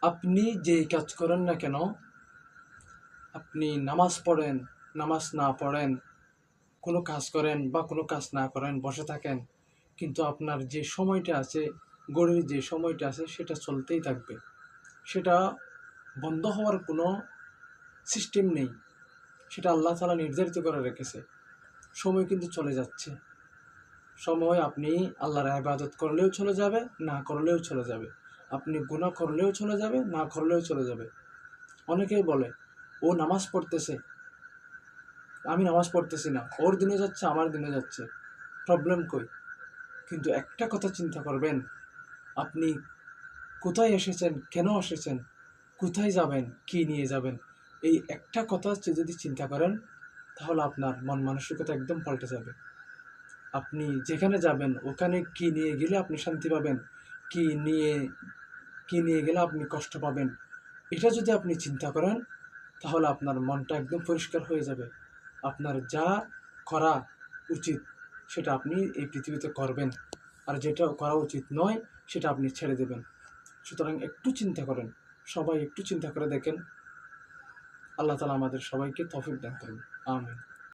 আপনি যেই কাজ করেন না কেন, আপনি নামাজ পড়েন, নামাজ না পড়েন, কোনো কাজ করেন বা কোনো কাজ না করেন, বসে থাকেন, কিন্তু আপনার যে সময়টা আছে, ঘড়ির যে সময়টা আছে সেটা চলতেই থাকবে। সেটা বন্ধ হওয়ার কোনো সিস্টেম নেই। সেটা আল্লাহ তাআলা নির্ধারিত করে রেখেছে। সময় কিন্তু চলে যাচ্ছে। সময় আপনি আল্লাহর ইবাদত করলেও চলে যাবে, না করলেও চলে যাবে। আপনি গুনাহ করলেও চলে যাবে, না করলেও চলে যাবে। অনেকেই বলে, ও নামাজ পড়তেছে, আমি নামাজ পড়তেছি না, ওর দিনে যাচ্ছে, আমার দিনে যাচ্ছে, প্রবলেম কই? কিন্তু একটা কথা চিন্তা করবেন, আপনি কোথায় এসেছেন, কেন এসেছেন, কোথায় যাবেন, কি নিয়ে যাবেন, এই একটা কথা যদি চিন্তা করেন, তাহলে আপনার মন মানসিকতা একদম পাল্টে যাবে। আপনি যেখানে যাবেন ওখানে কি নিয়ে গেলে আপনি শান্তি পাবেন, কি নিয়ে কি নিয়ে গেলে আপনি কষ্ট পাবেন, এটা যদি আপনি চিন্তা করেন, তাহলে আপনার মনটা একদম পরিষ্কার হয়ে যাবে। আপনার যা করা উচিত সেটা আপনি এই পৃথিবীতে করবেন, আর যেটা করা উচিত নয় সেটা আপনি ছেড়ে দেবেন। সুতরাং একটু চিন্তা করেন, সবাই একটু চিন্তা করে দেখেন। আল্লাহ তাআলা আমাদের সবাইকে তৌফিক দান করুন। আমিন।